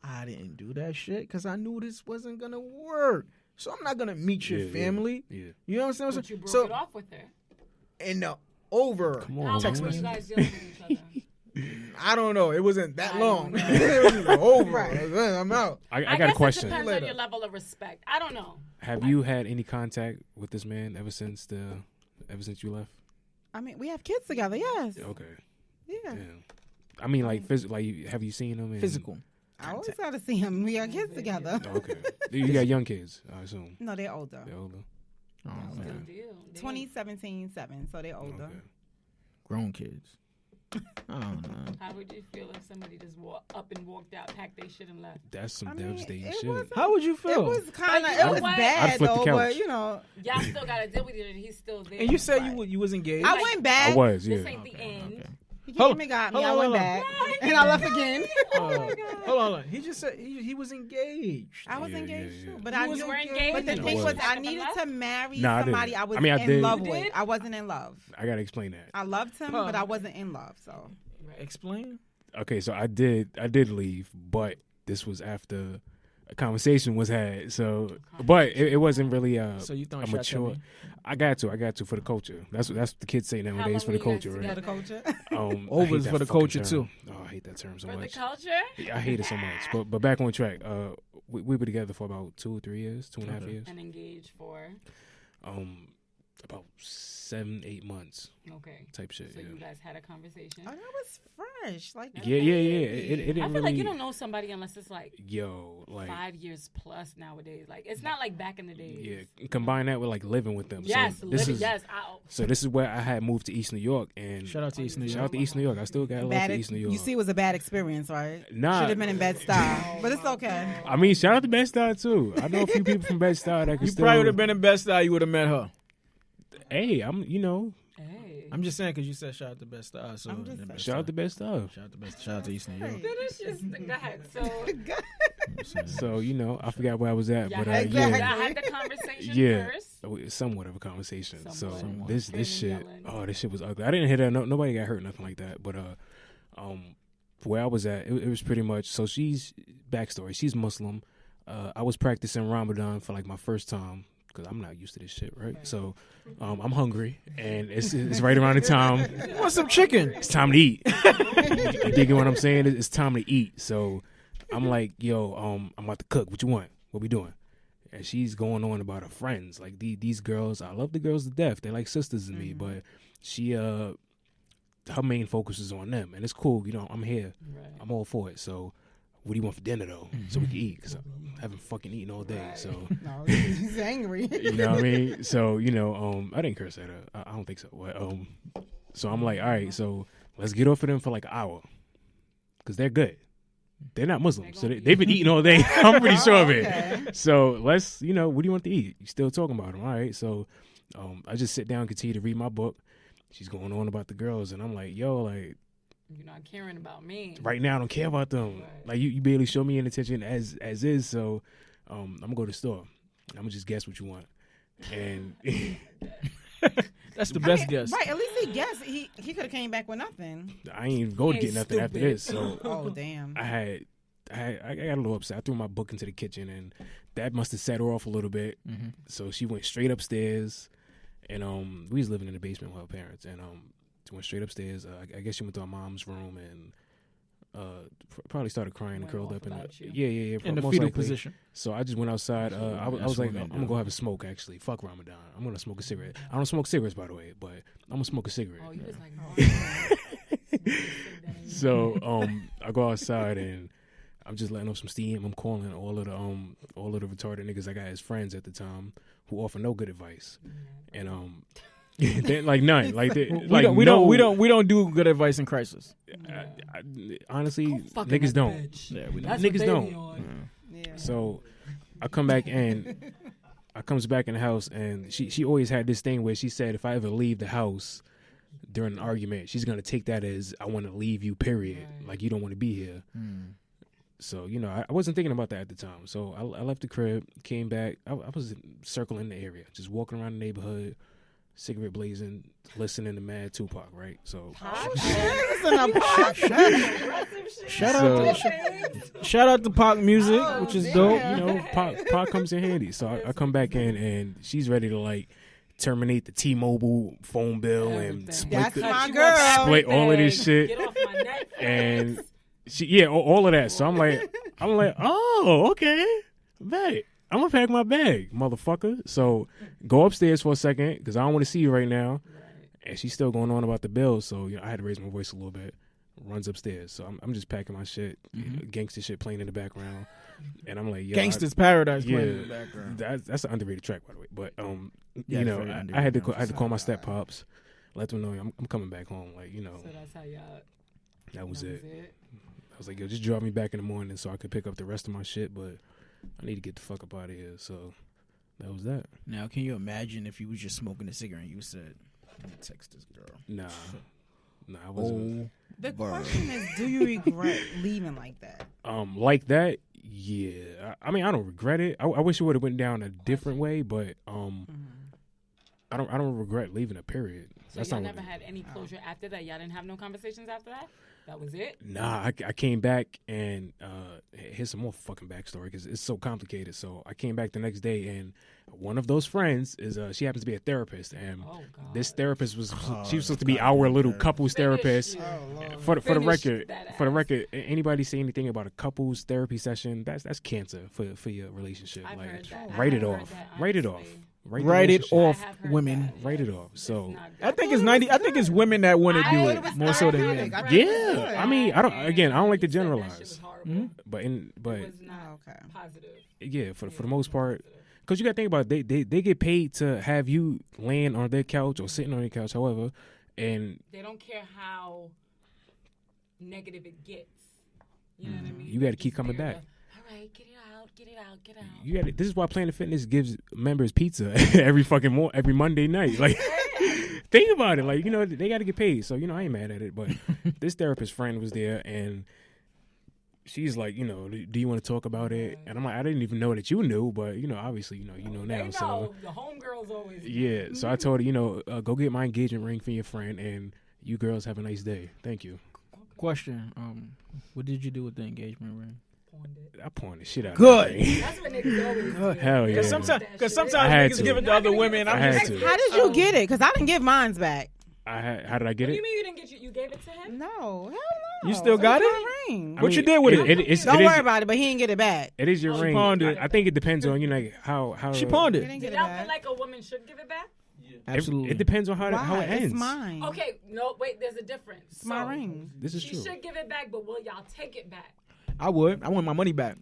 I didn't do that shit because I knew this wasn't gonna work. so I'm not gonna meet your family. Yeah. You know what I'm saying? But you broke it off with her. And over Come on, How text long were message. you guys dealing with each other? I don't know. It wasn't that long. don't It was just over. I'm out. I got guess a question. It depends on your level of respect. I don't know. Have you had any contact with this man ever since you left? I mean, we have kids together. Yes. Okay. Yeah. Yeah. I mean, like, have you seen him? Physical. I always got to see him. We got kids together. Okay. You got young kids, I assume. No, they're older. They're older. Oh, man. 2017, 7, so they're older. Okay. Grown kids. I don't know. How would you feel if somebody just up and walked out, packed their shit and left? That's some I mean, devastating it shit. wasn't- How would you feel? It was kind of, But you know it was what? I'd bad flip the though, couch. but you know. Y'all still got to deal with it, and he's still there. And you said Right. you was engaged. I went back. I was, yeah. This ain't the end. Okay. He Hold came and got me. on, I hold went on. back. And I left again. Hold on. He just said he was engaged. I was Yeah, engaged yeah, too. yeah. But You I was knew. engaged? But the You thing was. was, I needed to marry Nah, I somebody didn't. I was I mean, I in did. love You with. did? I wasn't in love. I gotta explain that. I loved him, but I wasn't in love. So Explain. Okay, so I did leave, but this was after a conversation was had. So, but it wasn't really So you throwing a shots at mature. me? I got to for the culture. That's what the kids say nowadays, for the long were you culture, guys right? for the culture. I Overs hate that for the fucking culture, term. too. Oh, I hate that term so For the much. culture? I hate it so much. But back on track. We were together for about 2 or 3 years, 2.5 years. And engaged for? About 7-8 months Okay. type shit. So Yeah. you guys had a conversation? Oh, that was fresh. Like Yeah. It didn't I feel really. like you don't know somebody unless it's like like 5 years plus nowadays. Like it's not like back in the days. yeah. Combine that with like living with them. Yes, so this living. is Yes. so this is where I had moved to East New York and Shout out to East New shout York. out to East New York. I still got love bad. for East New York. You see, it was a bad experience, right? Nah. Should have been in Bed-Stuy, but it's okay. I mean, shout out to Bed-Stuy too. I know a few people from Bed-Stuy that can You still. probably would have been in Best Style. You would have met her. Hey, Hey. I'm just saying because you said shout out to Best Style. So I'm just saying. shout out to Bed-Stuy. Shout out to East New York. Finish just go ahead. So So I forgot where I was at, y'all but had, Exactly. y'all had the conversation yeah, first. somewhat of a conversation. So Somewhat. this Screaming, shit, yelling. this shit was ugly. I didn't hit her. Nobody got hurt, nothing like that. But where I was at, it was pretty much. So she's backstory. She's Muslim. I was practicing Ramadan for like my first time because I'm not used to this shit, right? So I'm hungry and it's right around the time. You want some chicken? It's time to eat. You digging what I'm saying? It's time to eat. So I'm like, yo, I'm about to cook. What you want? What we doing? And she's going on about her friends. Like these girls, I love the girls to death. They're like sisters to me, but she her main focus is on them, and it's cool. I'm here. Right. I'm all for it. So what do you want for dinner though? So we can eat because I haven't fucking eaten all day. So No, he's angry. you know what I mean? So, I didn't curse at her. I don't think so. But, so I'm like, all right, so let's get off of them for like an hour. Because they're good. They're not Muslim. So they've been eating all day. I'm pretty sure of it. Okay. So let's, what do you want to eat? You still talking about them. All right. So I just sit down and continue to read my book. She's going on about the girls. And I'm like, yo, like, You're not caring about me. right now I don't care about them. Right. Like you barely show me any attention as is. So I'm gonna go to the store. I'm gonna just guess what you want. And That's the best guess. Right, at least he guessed. He could have came back with nothing. I ain't even go to He get ain't nothing after stupid. this. So Oh, damn. I got a little upset. I threw my book into the kitchen and that must have set her off a little bit. Mm-hmm. So she went straight upstairs and we was living in the basement with her parents and she went straight upstairs. I guess she went to her mom's room and probably started crying and Went curled off up in about you. yeah In the most fetal likely. position. So I just went outside. I was That's like, what I'm men gonna do. go have a smoke. Actually, fuck Ramadan. I'm gonna smoke a cigarette. I don't smoke cigarettes, by the way, but I'm gonna smoke a cigarette. Oh, you was like, So I go outside and I'm just letting off some steam. I'm calling all of the retarded niggas I got as friends at the time who offer no good advice, and they, like none. Like they, like we don't do good advice in crisis. honestly, fucking niggas that don't. bitch. Yeah, we That's Niggas what they don't. be on. Yeah. So I come back in. I comes back in the house and she always had this thing where she said if I ever leave the house during an argument, she's gonna take that as I want to leave you. Period. Right. Like you don't want to be here. So I wasn't thinking about that at the time. So I left the crib, came back. I was circling the area, just walking around the neighborhood. cigarette blazing, listening to Mad Tupac, right? So shout out to Pac music, which is dope. You know, Pac comes in handy. So I come back in and she's ready to like terminate the T-Mobile phone bill and split all of this shit. Get off my neck. And all of that. So I'm like, oh, okay, bet. I'm gonna pack my bag, motherfucker. So go upstairs for a second because I don't want to see you right now. Right. And she's still going on about the bill, so I had to raise my voice a little bit. Runs upstairs, so I'm just packing my shit, gangster shit playing in the background, and I'm like, Gangsta's Paradise playing in the background. That's an underrated track, by the way. But I had to call my step pops, let them know I'm coming back home. Like So that's how y'all. That was it. I was like, yo, just drop me back in the morning so I could pick up the rest of my shit, but I need to get the fuck up out of here. So that was that. Now, can you imagine if you was just smoking a cigarette and you said, "I'm gonna text this girl"? Nah, I wasn't. The question is, do you regret leaving like that? Like that, yeah. I mean, I don't regret it. I wish it would have went down a different way, but I don't regret leaving. A period. So y'all never had any closure after that? Y'all didn't have no conversations after that? That was it? Nah, I came back and here's some more fucking backstory because it's so complicated. So I came back the next day and one of those friends is she happens to be a therapist and this therapist she was supposed to be our little couples therapist. For the record, anybody say anything about a couples therapy session? That's cancer for your relationship. I've heard that. Write it off. Write it off. Write it off, women. Write it off. So I think it's 90. I think it's women that want to do it more so than men. Yeah, I mean, I don't like to generalize, but positive. Yeah, for the most part, because you got to think about it, they get paid to have you laying on their couch or sitting on your couch, however, and they don't care how negative it gets. You know what I mean? You got to keep coming back. All right, get it out. You got. This is why Planet Fitness gives members pizza every Monday night. Like, think about it. Like, they got to get paid. So, I ain't mad at it. But this therapist friend was there, and she's like, do you want to talk about it? And I'm like, I didn't even know that you knew, but obviously, you know now. They so know. The homegirls always. Yeah. So I told her, go get my engagement ring for your friend, and you girls have a nice day. Thank you. Question: what did you do with the engagement ring? I pawned the shit out. Good. That's when niggas always do. Hell yeah. Because sometimes niggas give it to other women. I had to. How did you get it? Because I didn't give mine back. How did I get it? What do you mean you didn't get you gave it to him? No, hell no. You still got it? Ring. What you did with it? Don't worry about it, but he didn't get it back. It is your ring. She pawned it. I think it depends on how she pawned it. Did y'all feel like a woman should give it back? Yeah. Absolutely. It depends on how it ends. It's mine. Okay, no, wait. There's a difference. It's my ring. This is true. She should give it back, but will y'all take it back? I would. I want my money back.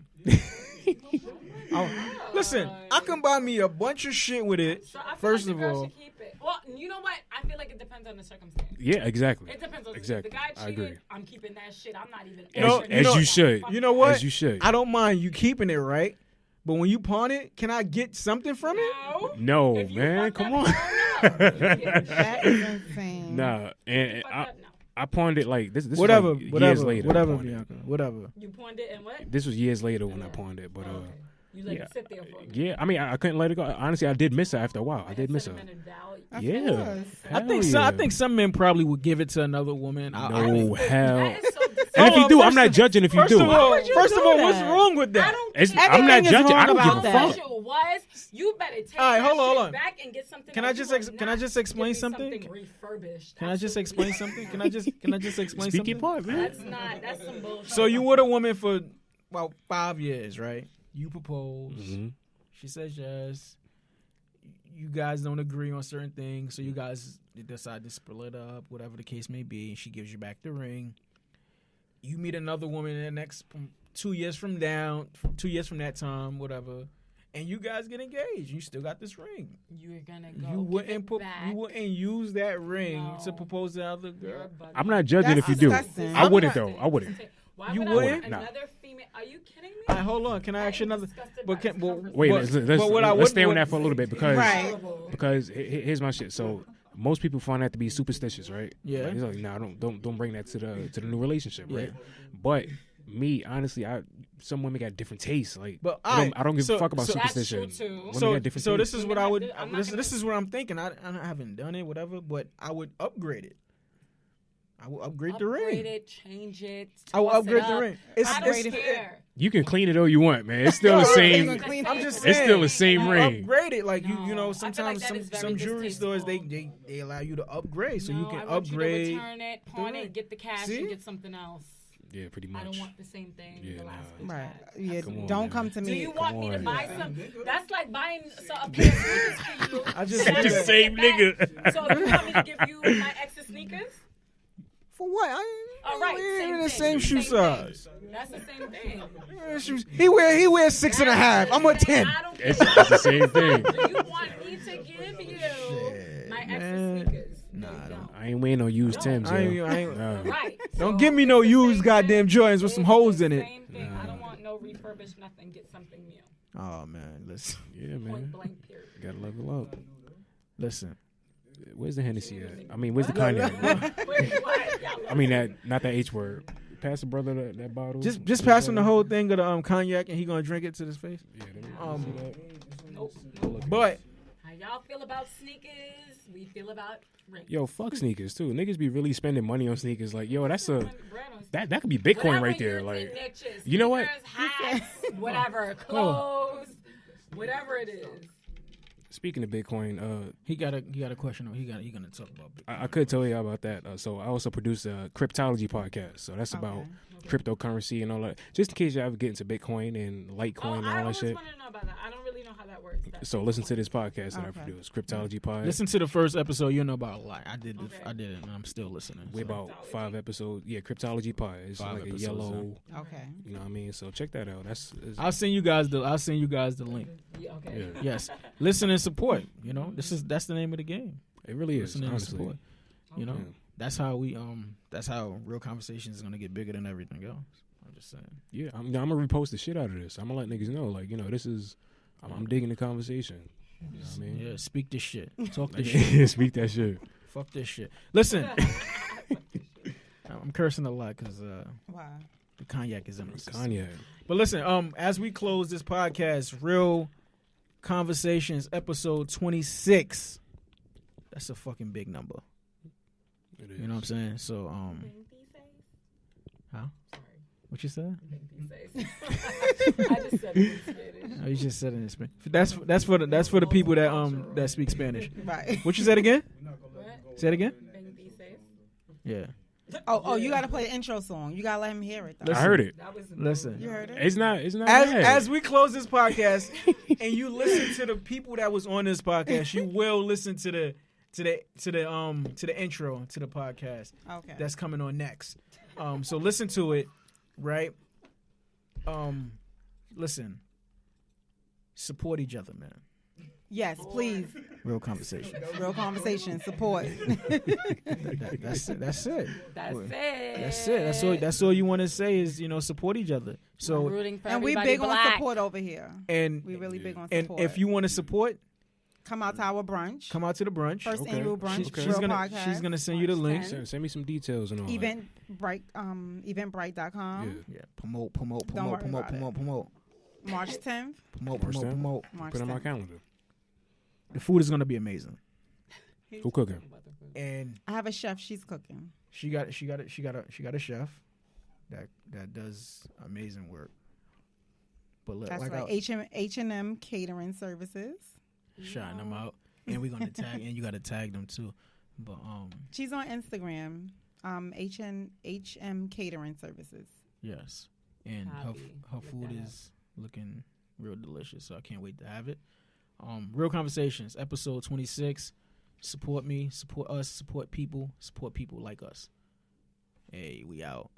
Listen, I can buy me a bunch of shit with it. So I feel first like the of girl all, should keep it. Well, you know what? I feel like it depends on the circumstance. Yeah, exactly. It depends on exactly. the guy cheated. I agree. I'm keeping that shit. I'm not even. As you should. You know what? As you should. I don't mind you keeping it, right? But when you pawn it, can I get something from it? No, man. Come on. That is insane. Nah, and I pawned it like this. Whatever, was like years later. Bianca. Whatever. You pawned it and what? This was years later when I pawned it, but you let it sit there for a minute. yeah. I mean, I couldn't let it go. Honestly, I did miss her after a while. I did miss her. Yeah, I think some men probably would give it to another woman. No hell. And if you do, I'm not judging. If you do, first of all, what's wrong with that? I'm not judging. I don't give a fuck. You better take hold on. back and get something. Can I just explain something? Refurbished. Can I just explain something? Can I just explain Speak something? your part, man. That's some bullshit. So you with a woman for about 5 years, right? You propose. Mm-hmm. She says yes. You guys don't agree on certain things, so you guys decide to split up, whatever the case may be. She gives you back the ring. You meet another woman in the next 2 years from that time, whatever, and you guys get engaged. You still got this ring. You're gonna go. You wouldn't use that ring to propose to the other girl. I'm not judging if you do. I wouldn't though. I wouldn't. You wouldn't? Another female? Are you kidding me? All right, hold on. Can I ask you another? Wait, let's stay on that for a little bit because here's my shit. So most people find that to be superstitious, right? Yeah. Like, he's like, don't bring that to the new relationship, right? But Me, honestly, some women got different tastes. Like, but I don't give a fuck about that's superstition. true too. So Different this tastes. is what I would. This is what I'm thinking. I haven't done it, whatever. But I would upgrade it. I will upgrade the ring. Upgrade it, change it. I will upgrade the ring. I don't care. You can clean it all you want, man. It's still the same. I'm just saying. It's still the same ring. Upgrade it, like No, you know. I feel like Sometimes that is very some jewelry stores distasteful. they allow you to upgrade, so you can I want upgrade. You to return it, pawn it, get the cash, See? and get something else. Yeah, pretty much. I don't want the same thing. Yeah, the last nah. Right. bitch had. Yeah. Come on, Don't man. come to me. Do you want me to on. buy some? That's like buying a pair of sneakers for you. I just That's the the same nigga. So you want me to give you my ex's sneakers? For what? All right, we same in the thing, same shoe thing. size. That's the same thing. He wears 6.5. I'm a 10. I don't care. It's the same thing. Do you want me to give you my ex's sneakers? Nah, No, you don't. I ain't wearing no used Timbs, I yo. ain't- Nah. Right. Don't So give me no it's the used same goddamn thing. Jordans with some It's holes the in it. Same thing. I don't want no refurbished nothing. Get something new. Oh man, listen. Yeah, Point man. blank. Period. Gotta level up. Listen. Where's the Hennessy at? I mean, where's the cognac? Wait, what? Y'all I mean, not that H word. Pass the brother that bottle. Just pass him the whole thing of the cognac and he gonna drink it to his face. Yeah, Nope. But How y'all feel about sneakers? We feel about rings. yo, fuck sneakers too. Niggas be really spending money on sneakers. Like, yo, that's a Bread on that could be Bitcoin Whatever right there. your Like, niches, you know what? sneakers, hats, whatever, clothes, whatever it is. Speaking of Bitcoin, he got a question. He gonna talk about it. I could tell you about that. So I also produce a cryptology podcast. So that's about cryptocurrency and all that. Just in case you ever get into Bitcoin and Litecoin and I all that always shit. want to know about that. I don't really know how that works. So listen to this podcast that I produce, Cryptology Pod. Listen to the first episode. You'll know about a lot. I did it, and I'm still listening. We're about 5 episodes. Yeah, Cryptology Pod. It's 5 like a episodes, yellow. Okay. You know what I mean? So check that out. I'll send you guys the link. Yeah, okay. Yeah. Yes, listen and support. You know, that's the name of the game. It really is. Listen and Honestly. support. You know, Yeah. that's how we that's how real conversations is gonna get bigger than everything else. I'm just saying. Yeah, I'm gonna repost the shit out of this. I'm gonna let niggas know, like, you know, this is. I'm digging the conversation. You know what I mean? Yeah, speak this shit. Talk this shit. Speak that shit. Fuck this shit. Listen, I'm cursing a lot because Wow. the cognac is in my system. Kanye. But listen, as we close this podcast, Real Conversations, episode 26. That's a fucking big number. It is. You know what I'm saying? So, how? Sorry. What you said? I just said it in Spanish. Oh, you just said it in Spanish. That's for the people that speak Spanish. Right. What you said again? What? Say it again. 26? Yeah. Oh, you gotta play the intro song. You gotta let him hear it. Though. I heard it. That was Listen. You heard it? It's not As bad. we close this podcast and you listen to the people that was on this podcast, you will listen to the intro to the podcast Okay. that's coming on next. So listen to it, right? Listen. Support each other, man. Yes, please. Real conversation. Real conversation. Support. That's it. That's it. That's it. That's all you want to say is, you know, support each other. So I'm rooting for And we everybody big black. on support over here. and We really big on and support. if you want to support, come out to our brunch, come out to the brunch. first Okay. annual brunch, Okay. Real She's podcast, gonna send you the link. Send me some details and all Eventbrite, eventbrite.com. that. Yeah, promote, Don't worry about it. March 10th. promote. March 10th? March Put it on my 10th. calendar. The food is gonna be amazing, Who cooking? and I have a chef. She's cooking. she got a chef that does amazing work. But look, That's like right. H&M Catering Services. shouting them out, and we're gonna tag, and you gotta tag them too. But She's on Instagram. HM Catering Services. yes, and Copy. her Look food that up. is looking real delicious. So I can't wait to have it. Real Conversations, episode 26. Support me, support us, support people like us. Hey, we out.